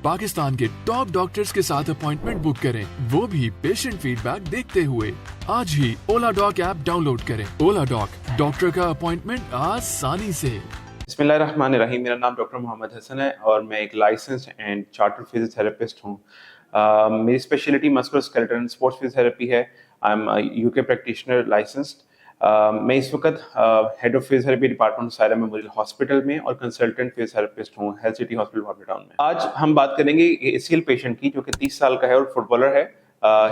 पाकिस्तान के top doctors के साथ अपॉइंटमेंट बुक करें, वो भी पेशेंट फीडबैक देखते हुए। आज ही ओला डॉक ऐप डाउनलोड करें। ओला डॉक, डॉक्टर का अपॉइंटमेंट आसानी से। बिस्मिल्लाहिर्रहमानिर्रहीम। मेरा नाम डॉक्टर मोहम्मद हसन है और मैं एक लाइसेंस्ड एंड चार्टर्ड फिजियोथेरेपिस्ट हूँ। मेरी स्पेशलिटी मस्कुलोस्केलेटल स्पोर्ट्स फिजियोथेरेपी है। I am UK practitioner licensed. मैं इस वक्त head of physiotherapy department Saira memorial hospital में और कंसल्टेंट फिजियोथेरेपिस्ट हूँ health city hospital Vapi town में। आज हम बात करेंगे एसीएल पेशेंट की, जो कि 30 साल का है और फुटबॉलर है।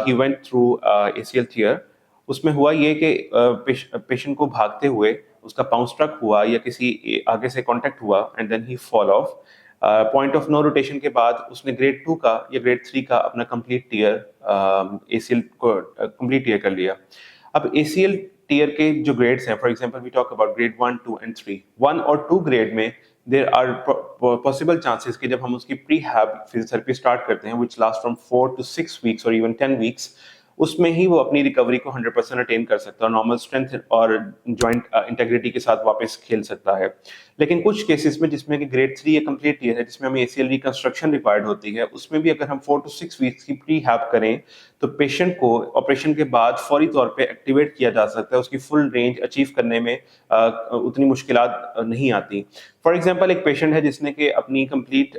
He went through ACL tear. उसमें हुआ ये कि पेशेंट को भागते हुए उसका पाउंड स्ट्रक हुआ या किसी आगे से कांटेक्ट हुआ and then he fall off. Point of no rotation के बाद उसने ग्रेड 2 का या ग्रेड 3 का अपना कंप्लीट टीयर एसीएल को कंप्लीट टीयर कर लिया। अब एसीएल टीयर के जो ग्रेड्स हैं, for example we talk about grade 1, 2 and 3। 1 और 2 ग्रेड में देयर आर पॉसिबल चांसेस कि जब हम उसकी प्रीहैब फिजियोथेरेपी स्टार्ट करते हैं विच लास्ट फ्रॉम 4 to 6 वीक्स और इवन 10 वीक्स, उसमें ही वो अपनी रिकवरी को 100% अटेन कर सकता है और नॉर्मल स्ट्रेंथ और जॉइंट इंटेग्रिटी के साथ वापस खेल सकता है। लेकिन कुछ केसेस में जिसमें कि ग्रेड 3 या कंप्लीट टीयर है, जिसमें हमें एसीएल रिकंस्ट्रक्शन रिक्वायर्ड होती है, उसमें भी अगर हम 4 to 6 वीक्स की प्री हैप करें तो पेशेंट को ऑपरेशन के बाद फौरी तौर पे एक्टिवेट किया जा सकता है। उसकी फुल रेंज अचीव करने में उतनी मुश्किलात नहीं आती। फॉर एग्जांपल एक पेशेंट है जिसने कि अपनी कंप्लीट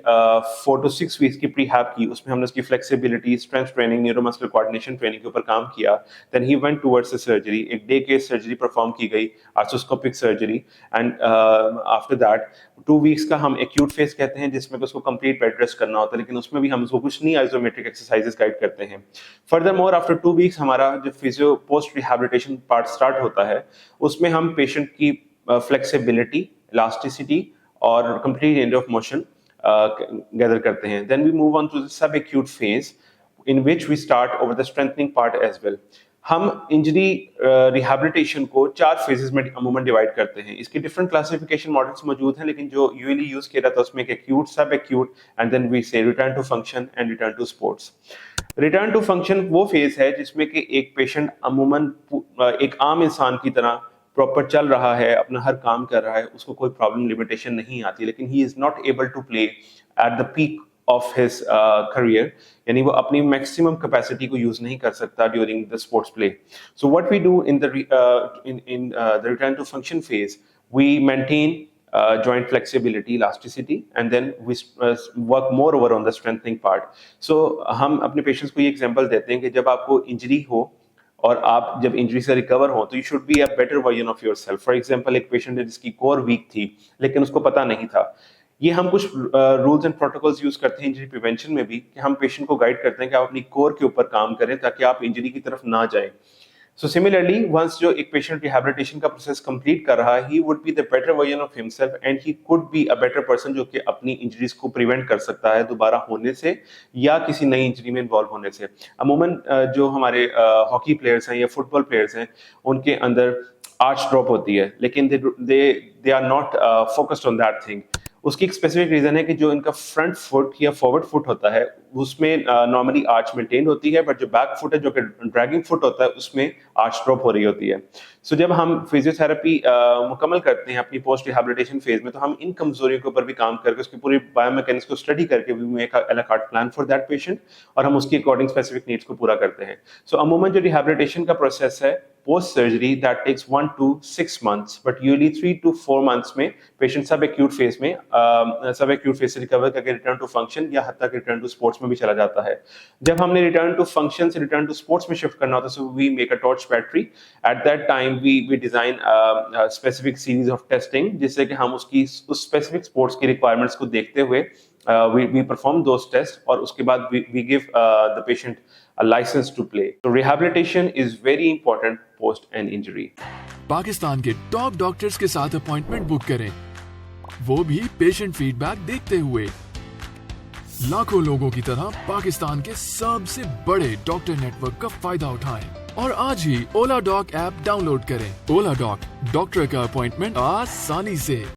4 to 6 वीक्स की प्री हैप की, उसमें हमने उसकी flexibility, strength training, neuromuscular coordination training के ऊपर काम किया। Then he went towards the surgery. एक डे केस सर्जरी परफॉर्म की गई, arthroscopic surgery, and after that 2 weeks का हम एक्यूट फेज कहते हैं, जिसमें उसको कंप्लीट बेड रेस्ट करना होता है, लेकिन उसमें भी हम उसको कुछ नहीं आइसोमेट्रिक एक्सरसाइजेस गाइड करते हैं। फर्दरमोर आफ्टर 2 वीक्स हमारा जो physio post rehabilitation part start होता है, उसमें हम पेशेंट की फ्लेक्सिबिलिटी, इलास्टिसिटी और complete range of motion gather करते हैं। Then we move on to the sub acute phase in which we start over the strengthening part as well. हम injury rehabilitation को 4 फेजेस में अमूमन डिवाइड करते हैं। इसके डिफरेंट क्लासिफिकेशन मॉडल्स मौजूद हैं, लेकिन जो यूजुअली यूज किया जाता है उसमें एक acute, sub acute and then we say return to function and return to sports. Return to function वो फेज है जिसमें कि एक पेशेंट अमूमन एक आम इंसान की तरह प्रॉपर चल रहा है, अपना हर काम कर रहा है, उसको कोई प्रॉब्लम लिमिटेशन नहीं आती, लेकिन he is not able to play at the peak of his career, यानी वो अपनी मैक्सिमम कैपेसिटी को यूज नहीं कर सकता during the sports play. So what we do in the return to function phase, we maintain joint flexibility, elasticity, and then we work more over on the strengthening part. So हम अपने patients को ये example देते हैं कि जब आपको injury हो और आप जब इंजरी से रिकवर हो तो you should be a better version of yourself. For example एक पेशेंट है जिसकी कोर वीक थी लेकिन उसको पता नहीं था। ये हम कुछ रूल्स एंड प्रोटोकॉल्स यूज करते हैं इंजरी प्रिवेंशन में भी, कि हम पेशेंट को गाइड करते हैं कि आप अपनी कोर के ऊपर काम करें ताकि आप इंजरी की तरफ ना जाएं। So similarly, once जो एक पेशेंट रिहैबिलिटेशन का प्रोसेस कंप्लीट कर रहा है, he would be the better version of himself and he could be a better person जो कि अपनी इंजरीज को प्रिवेंट कर सकता है दोबारा होने से या किसी नई इंजरी में इन्वॉल्व होने से। अमूमन जो हमारे हॉकी प्लेयर्स हैं या फुटबॉल प्लेयर्स हैं, उनके अंदर आर्च ड्रॉप होती है, लेकिन they are not focused on that thing. उसकी एक स्पेसिफिक रीजन है कि जो इनका फ्रंट फुट या फॉरवर्ड फुट होता है उसमें नॉर्मली आर्च मेंटेन होती है, बट जो बैक फुट है, जो कि ड्रैगिंग फुट होता है, उसमें आर्च ड्रॉप हो रही होती है। सो जब हम फिजियोथेरेपी मुकम्मल करते हैं अपनी पोस्ट रिहैबिलिटेशन फेज में, तो हम इन कमजोरियों के ऊपर भी काम करके उसकी पूरी बायोमैकेनिक्स को स्टडी करके we make a la carte plan for that patient और हम उसकी अकॉर्डिंग स्पेसिफिक नीड्स को पूरा करते हैं। सो अमूमन जो रिहैबिलिटेशन का प्रोसेस है post surgery, that takes 1 to 6 months, but usually 3 to 4 months में पेशेंट सब एक्यूट फेज में सब एक्यूट फेज से रिकवर करके रिटर्न टू फंक्शन या हद तक रिटर्न टू स्पोर्ट्स में भी चला जाता है। जब हमने रिटर्न टू फंक्शन से रिटर्न टू स्पोर्ट्स में शिफ्ट करना होता है, so we make a torch battery. At that time we design specific series of testing, जिससे कि हम उसकी उस स्पेसिफिक स्पोर्ट्स की रिक्वायरमेंट्स को देखते हुए we perform those tests और उसके बाद we give the patient a license to play. So rehabilitation is very important post an injury. Pakistan के टॉप डॉक्टर्स के साथ अपॉइंटमेंट बुक करें, वो भी पेशेंट फीडबैक देखते हुए। लाखों लोगों की तरह पाकिस्तान के सबसे बड़े डॉक्टर नेटवर्क का फायदा उठाएं और आज ही ओला डॉक ऐप डाउनलोड करें। ओला डॉक, डॉक्टर का अपॉइंटमेंट आसानी से।